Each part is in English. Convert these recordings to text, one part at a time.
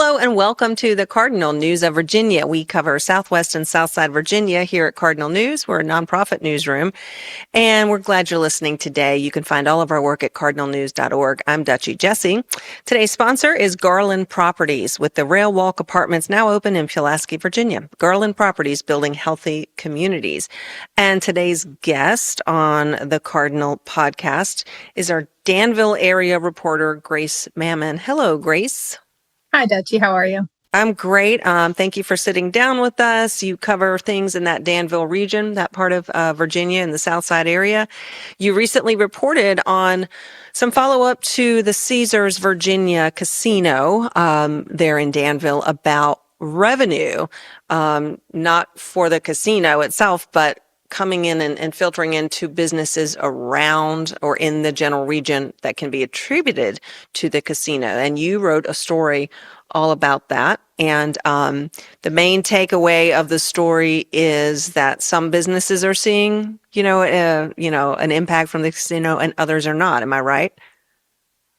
Hello and welcome to the Cardinal News of Virginia. We cover Southwest and Southside Virginia here at Cardinal News. We're a nonprofit newsroom, and we're glad you're listening today. You can find all of our work at cardinalnews.org. I'm Dutchie Jessee. Today's sponsor is Garland Properties, with the Rail Walk Apartments now open in Pulaski, Virginia. Garland Properties, building healthy communities. And today's guest on the Cardinal podcast is our Danville area reporter, Grace Mamon. Hello, Grace. Hi, Dutchie. How are you? I'm great. Thank you for sitting down with us. You cover things in that Danville region, that part of Virginia in the South Side area. You recently reported on some follow-up to the Caesars Virginia Casino there in Danville about revenue, not for the casino itself, but coming in and filtering into businesses around or in the general region that can be attributed to the casino. And you wrote a story all about that. And the main takeaway of the story is that some businesses are seeing, an impact from the casino and others are not. Am I right?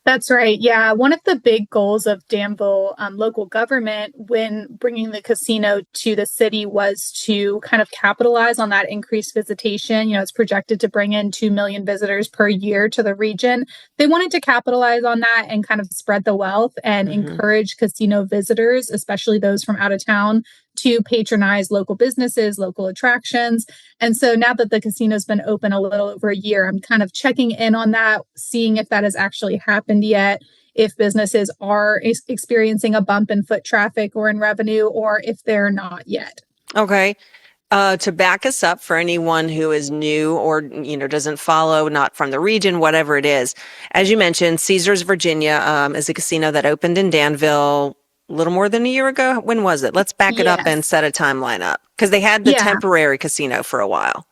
That's right. Yeah. One of the big goals of Danville local government when bringing the casino to the city was to kind of capitalize on that increased visitation. It's projected to bring in 2 million visitors per year to the region. They wanted to capitalize on that and kind of spread the wealth and encourage casino visitors, especially those from out of town, to patronize local businesses, local attractions. And so now that the casino's been open a little over a year, I'm kind of checking in on that, seeing if that has actually happened yet, if businesses are experiencing a bump in foot traffic or in revenue, or if they're not yet. Okay. To back us up for anyone who is new or, doesn't follow, not from the region, whatever it is. As you mentioned, Caesars Virginia is a casino that opened in Danville a little more than a year ago. When was it? Let's back it up and set a timeline up, because they had the temporary casino for a while.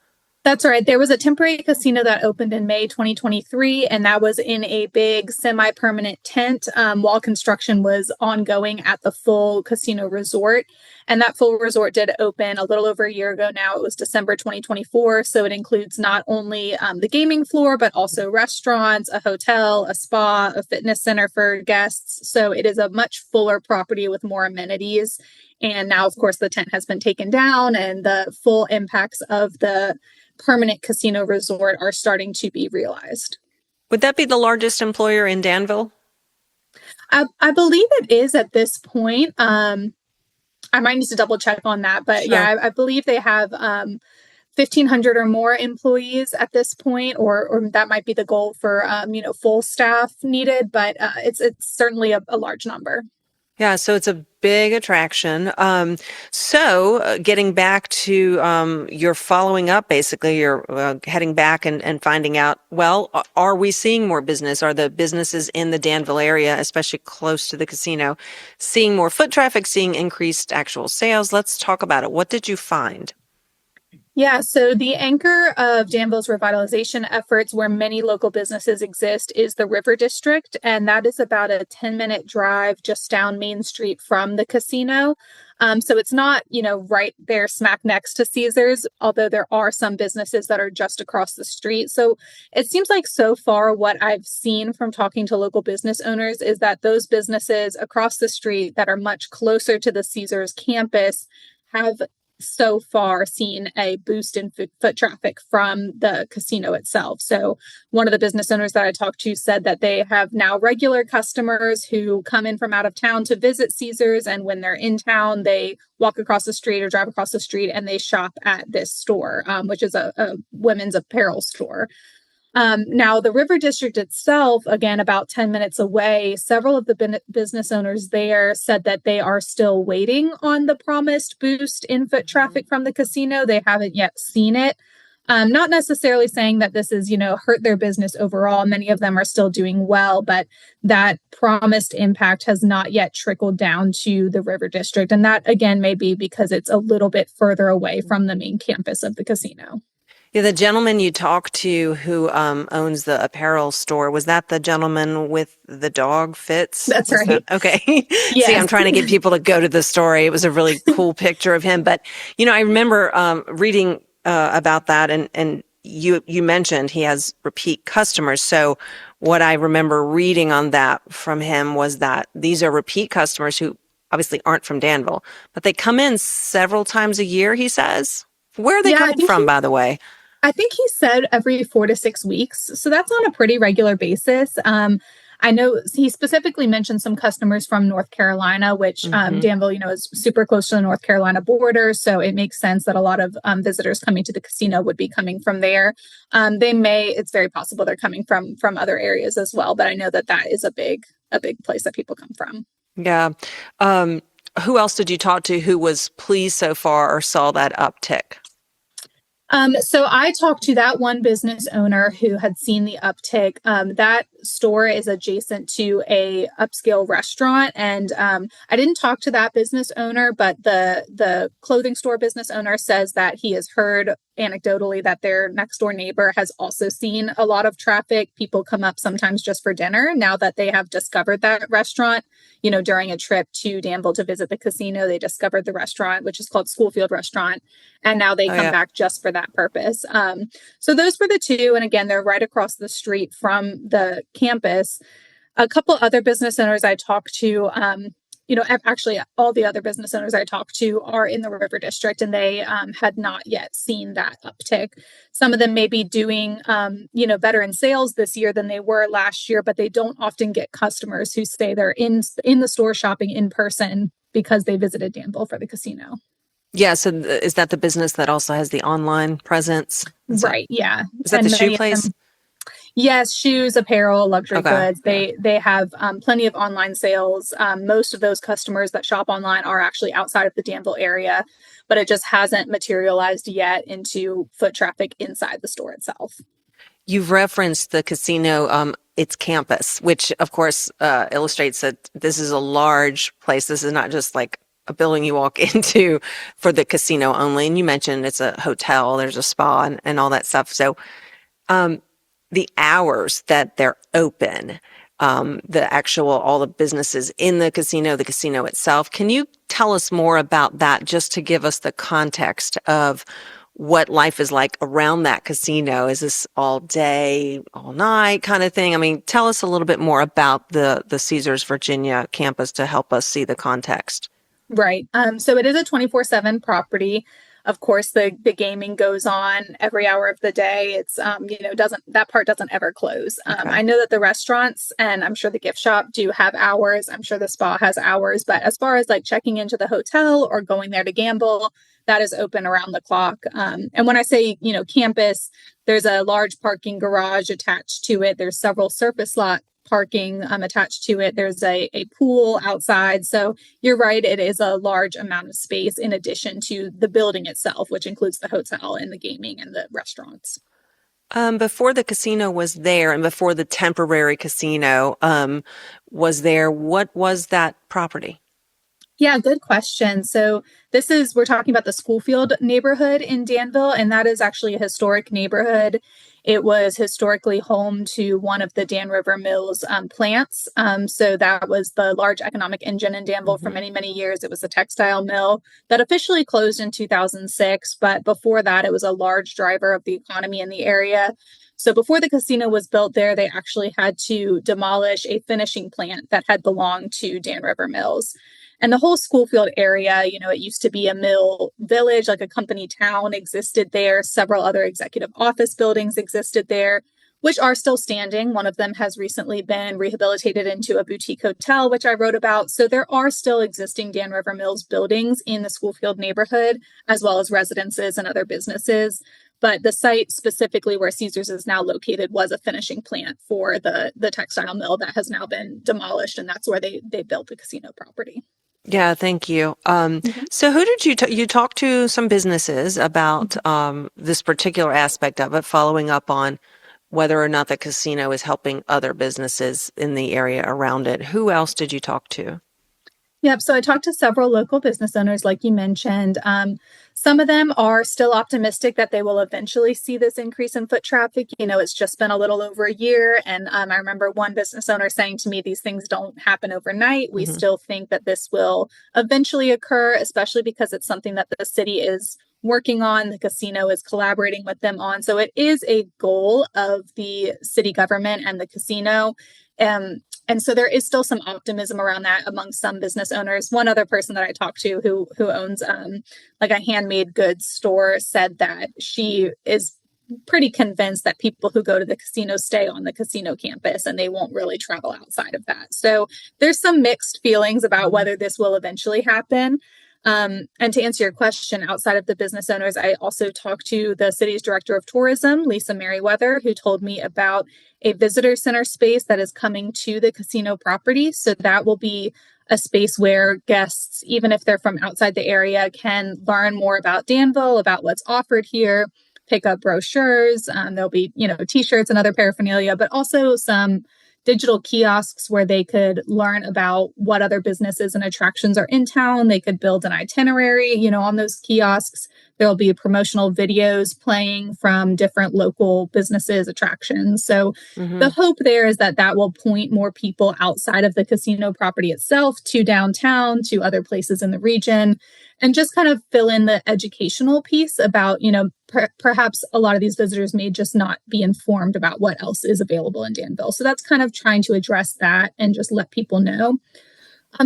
That's right. There was a temporary casino that opened in May 2023, and that was in a big semi-permanent tent while construction was ongoing at the full casino resort. And that full resort did open a little over a year ago now. It was December 2024. So it includes not only the gaming floor, but also restaurants, a hotel, a spa, a fitness center for guests. So it is a much fuller property with more amenities. And now, of course, the tent has been taken down and the full impacts of the permanent casino resort are starting to be realized. Would that be the largest employer in Danville? I believe it is at this point. I might need to double check on that, but sure. Yeah, I believe they have 1,500 or more employees at this point, or that might be the goal for full staff needed, but it's certainly a large number. Yeah, so it's a big attraction. So getting back to your following up, basically, you're heading back and finding out, well, are we seeing more business? Are the businesses in the Danville area, especially close to the casino, seeing more foot traffic, seeing increased actual sales? Let's talk about it. What did you find? Yeah, so the anchor of Danville's revitalization efforts, where many local businesses exist, is the River District, and that is about a 10-minute drive just down Main Street from the casino. So it's not, right there smack next to Caesars, although there are some businesses that are just across the street. So it seems like so far what I've seen from talking to local business owners is that those businesses across the street that are much closer to the Caesars campus have so far seen a boost in foot traffic from the casino itself. So one of the business owners that I talked to said that they have now regular customers who come in from out of town to visit Caesars. And when they're in town, they walk across the street or drive across the street and they shop at this store, which is a women's apparel store. Now, the River District itself, again, about 10 minutes away, several of the business owners there said that they are still waiting on the promised boost in foot traffic from the casino. They haven't yet seen it. Not necessarily saying that this is, hurt their business overall. Many of them are still doing well, but that promised impact has not yet trickled down to the River District. And that, again, may be because it's a little bit further away from the main campus of the casino. Yeah, the gentleman you talked to who owns the apparel store, was that the gentleman with the dog Fitz? That's right. Okay. Yes. See, I'm trying to get people to go to the story. It was a really cool picture of him. But, I remember reading about that, and you mentioned he has repeat customers. So what I remember reading on that from him was that these are repeat customers who obviously aren't from Danville, but they come in several times a year, he says. Where are they Yeah, coming from, by the way? I think he said every 4 to 6 weeks. So that's on a pretty regular basis. I know he specifically mentioned some customers from North Carolina, which Danville, is super close to the North Carolina border. So it makes sense that a lot of visitors coming to the casino would be coming from there. It's very possible they're coming from other areas as well. But I know that is a big place that people come from. Yeah. Who else did you talk to who was pleased so far or saw that uptick? So I talked to that one business owner who had seen the uptick. That store is adjacent to a upscale restaurant, and I didn't talk to that business owner, but the clothing store business owner says that he has heard anecdotally that their next door neighbor has also seen a lot of traffic. People come up sometimes just for dinner now that they have discovered that restaurant. During a trip to Danville to visit the casino, they discovered the restaurant, which is called Schoolfield Restaurant. And now they come back just for that purpose. So those were the two. And again, they're right across the street from the campus. A couple other business owners I talked to, actually all the other business owners I talked to are in the River District, and they had not yet seen that uptick. Some of them may be doing, better in sales this year than they were last year, but they don't often get customers who stay there in the store shopping in person because they visited Danville for the casino. Yeah, so is that the business that also has the online presence? Right, yeah. Is that the shoe place? Yes, shoes, apparel, luxury goods. Yeah. They have plenty of online sales. Most of those customers that shop online are actually outside of the Danville area, but it just hasn't materialized yet into foot traffic inside the store itself. You've referenced the casino, its campus, which of course illustrates that this is a large place. This is not just like a building you walk into for the casino only. And you mentioned it's a hotel, there's a spa and all that stuff. So the hours that they're open, all the businesses in the casino itself. Can you tell us more about that just to give us the context of what life is like around that casino? Is this all day, all night kind of thing? I mean, tell us a little bit more about the Caesars Virginia campus to help us see the context. Right. So it is a 24/7 property. Of course, the gaming goes on every hour of the day. It's, that part doesn't ever close. Okay. I know that the restaurants and I'm sure the gift shop do have hours. I'm sure the spa has hours. But as far as like checking into the hotel or going there to gamble, that is open around the clock. And when I say, campus, there's a large parking garage attached to it. There's several surface lot parking attached to it. There's a pool outside. So you're right, it is a large amount of space in addition to the building itself, which includes the hotel and the gaming and the restaurants. Before the casino was there and before the temporary casino was there, what was that property? Yeah, good question. So we're talking about the Schoolfield neighborhood in Danville, and that is actually a historic neighborhood. It was historically home to one of the Dan River Mills plants. So that was the large economic engine in Danville for many, many years. It was a textile mill that officially closed in 2006. But before that, it was a large driver of the economy in the area. So before the casino was built there, they actually had to demolish a finishing plant that had belonged to Dan River Mills. And the whole Schoolfield area, it used to be a mill village, like a company town existed there. Several other executive office buildings existed there, which are still standing. One of them has recently been rehabilitated into a boutique hotel, which I wrote about. So there are still existing Dan River Mills buildings in the Schoolfield neighborhood, as well as residences and other businesses. But the site specifically where Caesars is now located was a finishing plant for the textile mill that has now been demolished. And that's where they built the casino property. Yeah, thank you. So who did you talk to some businesses about this particular aspect of it, following up on whether or not the casino is helping other businesses in the area around it? Who else did you talk to? Yep. So I talked to several local business owners, like you mentioned. Some of them are still optimistic that they will eventually see this increase in foot traffic. It's just been a little over a year. And I remember one business owner saying to me, these things don't happen overnight. We still think that this will eventually occur, especially because it's something that the city is working on. The casino is collaborating with them on. So it is a goal of the city government and the casino. And so there is still some optimism around that among some business owners. One other person that I talked to who owns like a handmade goods store said that she is pretty convinced that people who go to the casino stay on the casino campus and they won't really travel outside of that. So there's some mixed feelings about whether this will eventually happen. And to answer your question, outside of the business owners, I also talked to the city's director of tourism, Lisa Merriweather, who told me about a visitor center space that is coming to the casino property. So that will be a space where guests, even if they're from outside the area, can learn more about Danville, about what's offered here, pick up brochures. There'll be, T-shirts and other paraphernalia, but also some digital kiosks where they could learn about what other businesses and attractions are in town. They could build an itinerary, on those kiosks. There'll be promotional videos playing from different local businesses, attractions. So the hope there is that will point more people outside of the casino property itself to downtown, to other places in the region, and just kind of fill in the educational piece about, perhaps a lot of these visitors may just not be informed about what else is available in Danville. So that's kind of trying to address that and just let people know.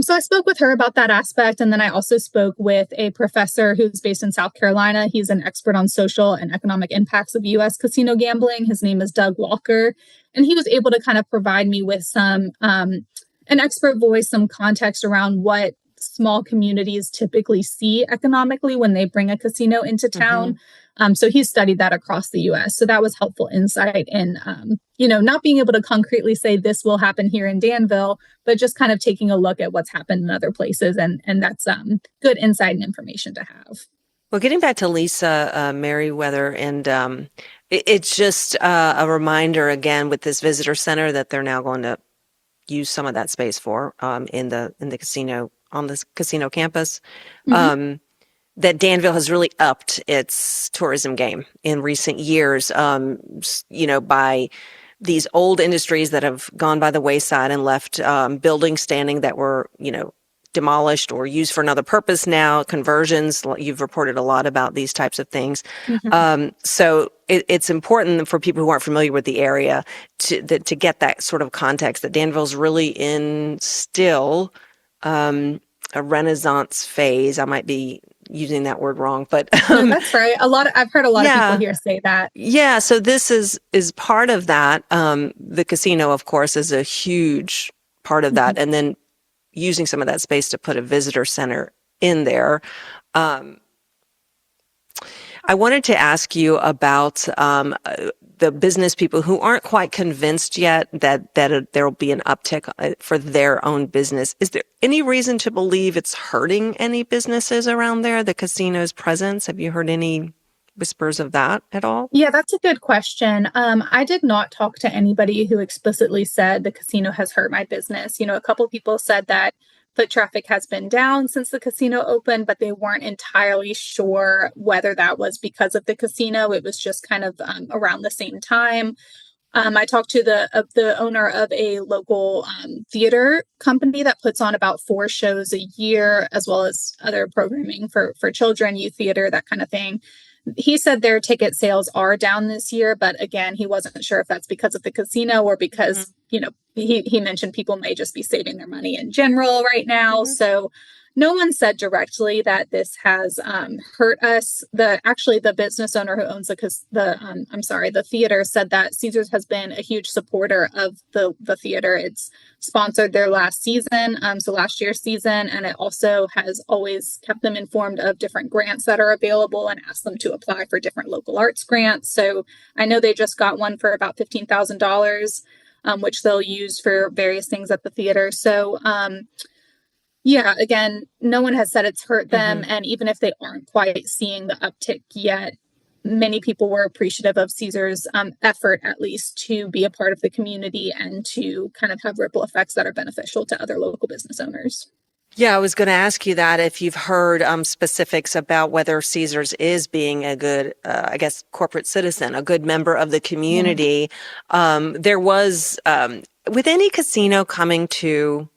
So I spoke with her about that aspect. And then I also spoke with a professor who's based in South Carolina. He's an expert on social and economic impacts of U.S. casino gambling. His name is Doug Walker. And he was able to kind of provide me with some, an expert voice, some context around what small communities typically see economically when they bring a casino into town. So he studied that across the U.S. So that was helpful insight in, not being able to concretely say this will happen here in Danville, but just kind of taking a look at what's happened in other places. And that's good insight and information to have. Well, getting back to Lisa Merriweather, and it's just a reminder again with this visitor center that they're now going to use some of that space for in the casino, on this casino campus. That Danville has really upped its tourism game in recent years, by these old industries that have gone by the wayside and left buildings standing that were, demolished or used for another purpose now, conversions. You've reported a lot about these types of things. So it's important for people who aren't familiar with the area to get that sort of context that Danville's really in still a renaissance phase. I might be using that word wrong, but no, that's right. I've heard a lot of people here say that. Yeah. So this is part of that. The casino, of course, is a huge part of that. And then using some of that space to put a visitor center in there. I wanted to ask you about the business people who aren't quite convinced yet that there will be an uptick for their own business. Is there any reason to believe it's hurting any businesses around there, the casino's presence? Have you heard any whispers of that at all? Yeah, that's a good question. I did not talk to anybody who explicitly said the casino has hurt my business. A couple people said that foot traffic has been down since the casino opened, but they weren't entirely sure whether that was because of the casino. It was just kind of around the same time. I talked to the owner of a local theater company that puts on about 4 shows a year, as well as other programming for children, youth theater, that kind of thing. He said their ticket sales are down this year, but again, he wasn't sure if that's because of the casino or because, he mentioned people may just be saving their money in general right now. So no one said directly that this has hurt us. The business owner who owns the theater said that Caesars has been a huge supporter of the theater. It's sponsored their last season, so last year's season, and it also has always kept them informed of different grants that are available and asked them to apply for different local arts grants. So I know they just got one for about $15,000, which they'll use for various things at the theater. So yeah, again, no one has said it's hurt them. And even if they aren't quite seeing the uptick yet, many people were appreciative of Caesar's effort, at least, to be a part of the community and to kind of have ripple effects that are beneficial to other local business owners. Yeah, I was going to ask you that if you've heard specifics about whether Caesars is being a good, corporate citizen, a good member of the community. There was, with any casino coming to,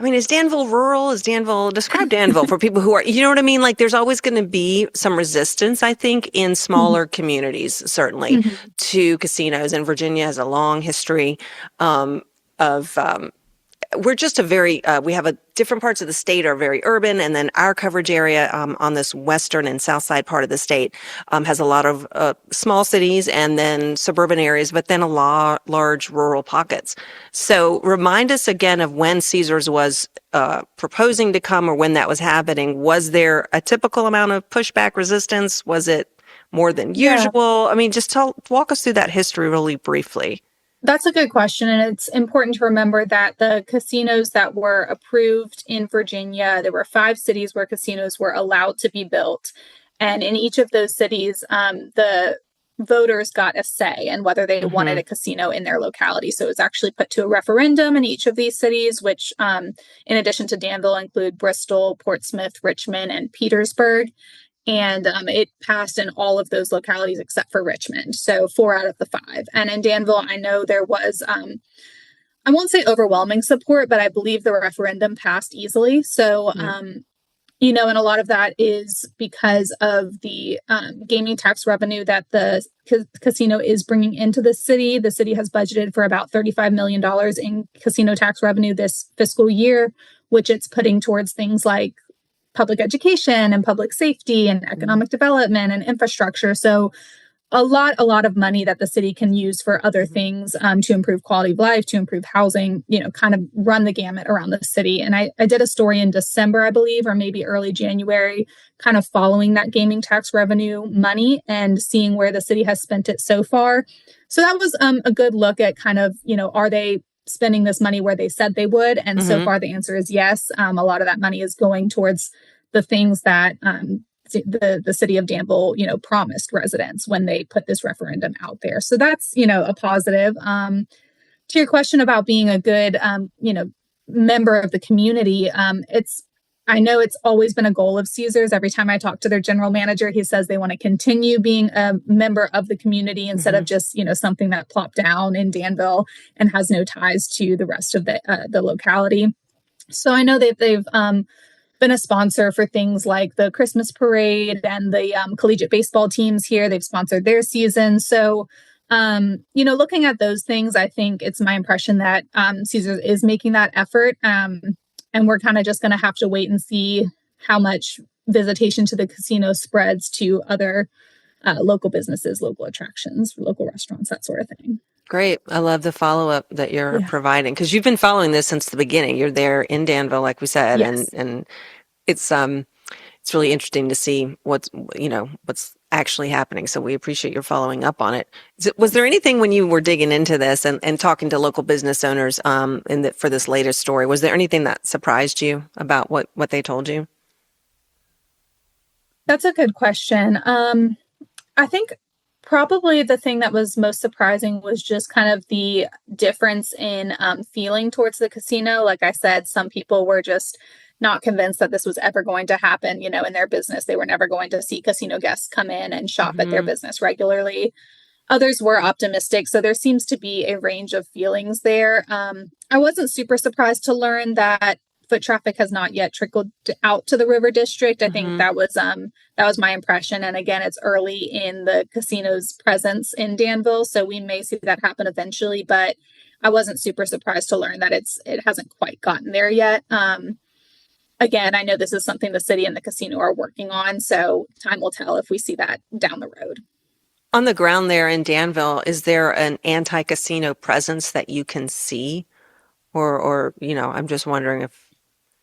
is Danville rural? Describe Danville for people who are, you know what I mean? Like there's always going to be some resistance, I think, in smaller communities, certainly, to casinos. And Virginia has a long history of we're just a very, we have different parts of the state are very urban, and then our coverage area on this western and south side part of the state has a lot of small cities and then suburban areas, but then a lot large rural pockets. So remind us again of when Caesars was proposing to come or when that was happening. Was there a typical amount of pushback resistance? Was it more than usual? I mean, just walk us through that history really briefly. That's a good question. And it's important to remember that the casinos that were approved in Virginia, there were 5 cities where casinos were allowed to be built. And in each of those cities, the voters got a say in whether they wanted a casino in their locality. So it was actually put to a referendum in each of these cities, which, in addition to Danville, include Bristol, Portsmouth, Richmond, and Petersburg. And it passed in all of those localities except for Richmond. So 4 out of the 5. And in Danville, I know there was, I won't say overwhelming support, but I believe the referendum passed easily. So, and a lot of that is because of the gaming tax revenue that the casino is bringing into the city. The city has budgeted for about $35 million in casino tax revenue this fiscal year, which it's putting towards things like public education and public safety and economic development and infrastructure. So a lot of money that the city can use for other things to improve quality of life, to improve housing, kind of run the gamut around the city. And I did a story in December, I believe, or maybe early January, kind of following that gaming tax revenue money and seeing where the city has spent it so far. So that was a good look at kind of, are they spending this money where they said they would? And so far, the answer is yes. A lot of that money is going towards the things that the city of Danville, promised residents when they put this referendum out there. So that's, a positive. To your question about being a good, member of the community, I know it's always been a goal of Caesars. Every time I talk to their general manager, he says they want to continue being a member of the community instead of just, something that plopped down in Danville and has no ties to the rest of the locality. So I know that they've been a sponsor for things like the Christmas parade and the collegiate baseball teams here. They've sponsored their season. So, looking at those things, I think it's my impression that Caesars is making that effort. And we're kind of just going to have to wait and see how much visitation to the casino spreads to other local businesses, local attractions, local restaurants, that sort of thing. Great. I love the follow-up that you're providing because you've been following this since the beginning. You're there in Danville, like we said, and it's really interesting to see what's actually happening. So we appreciate your following up on it. Was there anything when you were digging into this and talking to local business owners for this latest story, was there anything that surprised you about what they told you? That's a good question. I think probably the thing that was most surprising was just kind of the difference in feeling towards the casino. Like I said, some people were just not convinced that this was ever going to happen, in their business. They were never going to see casino guests come in and shop at their business regularly. Others were optimistic. So there seems to be a range of feelings there. I wasn't super surprised to learn that foot traffic has not yet trickled out to the River District. I think that was my impression. And again, it's early in the casino's presence in Danville, so we may see that happen eventually. But I wasn't super surprised to learn that it hasn't quite gotten there yet. Again, I know this is something the city and the casino are working on, so time will tell if we see that down the road. On the ground there in Danville, is there an anti-casino presence that you can see? Or I'm just wondering if...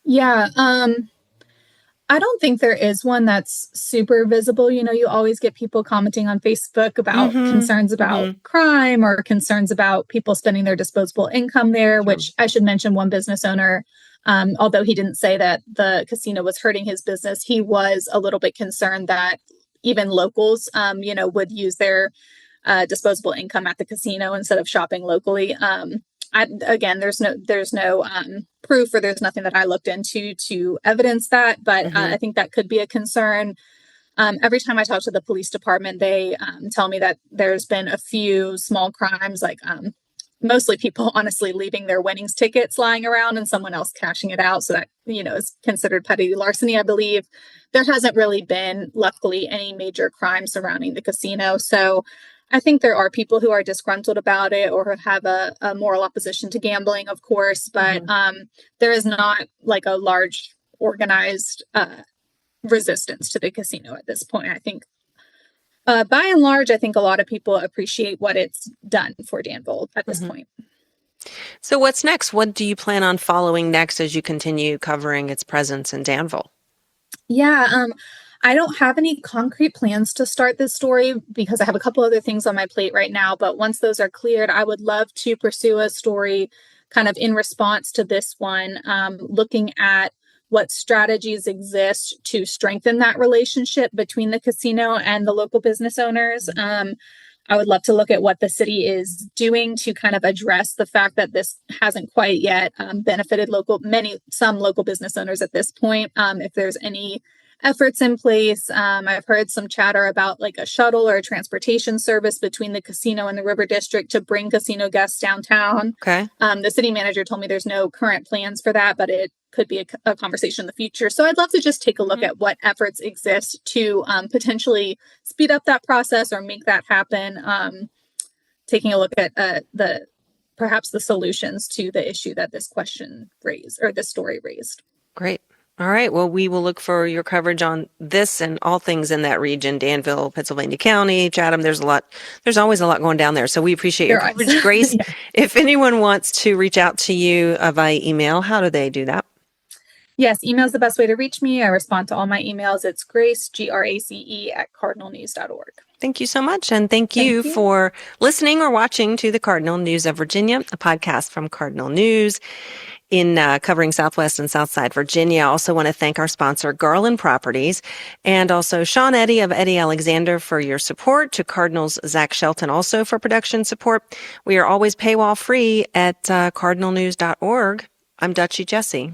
Yeah, I don't think there is one that's super visible. You always get people commenting on Facebook about concerns about crime or concerns about people spending their disposable income there, which I should mention one business owner, although he didn't say that the casino was hurting his business, he was a little bit concerned that even locals, would use their disposable income at the casino instead of shopping locally. Again, there's no proof, or there's nothing that I looked into to evidence that, but I think that could be a concern. Every time I talk to the police department, they tell me that there's been a few small crimes, like mostly people honestly leaving their winnings tickets lying around and someone else cashing it out. So that, is considered petty larceny, I believe. There hasn't really been, luckily, any major crime surrounding the casino. So I think there are people who are disgruntled about it or who have a moral opposition to gambling, of course, but there is not like a large organized resistance to the casino at this point. I think by and large, I think a lot of people appreciate what it's done for Danville at this point. So what's next? What do you plan on following next as you continue covering its presence in Danville? Yeah, I don't have any concrete plans to start this story because I have a couple other things on my plate right now. But once those are cleared, I would love to pursue a story kind of in response to this one, looking at what strategies exist to strengthen that relationship between the casino and the local business owners. I would love to look at what the city is doing to kind of address the fact that this hasn't quite yet benefited some local business owners at this point. If there's any efforts in place, I've heard some chatter about like a shuttle or a transportation service between the casino and the River District to bring casino guests downtown. Okay. The city manager told me there's no current plans for that, but it could be a conversation in the future. So I'd love to just take a look at what efforts exist to potentially speed up that process or make that happen. Taking a look at perhaps the solutions to the issue that this question raised or this story raised. Great. All right. Well, we will look for your coverage on this and all things in that region, Danville, Pennsylvania County, Chatham. There's always a lot going down there. So we appreciate your coverage, Grace. Yeah. If anyone wants to reach out to you via email, how do they do that? Yes, email is the best way to reach me. I respond to all my emails. It's Grace, GRACE @cardinalnews.org. Thank you so much. And thank you for listening or watching to the Cardinal News of Virginia, a podcast from Cardinal News in covering Southwest and Southside Virginia. I also want to thank our sponsor, Garland Properties, and also Sean Eddy of Eddy Alexander for your support, to Cardinals Zach Shelton also for production support. We are always paywall free at cardinalnews.org. I'm Dutchie Jessee.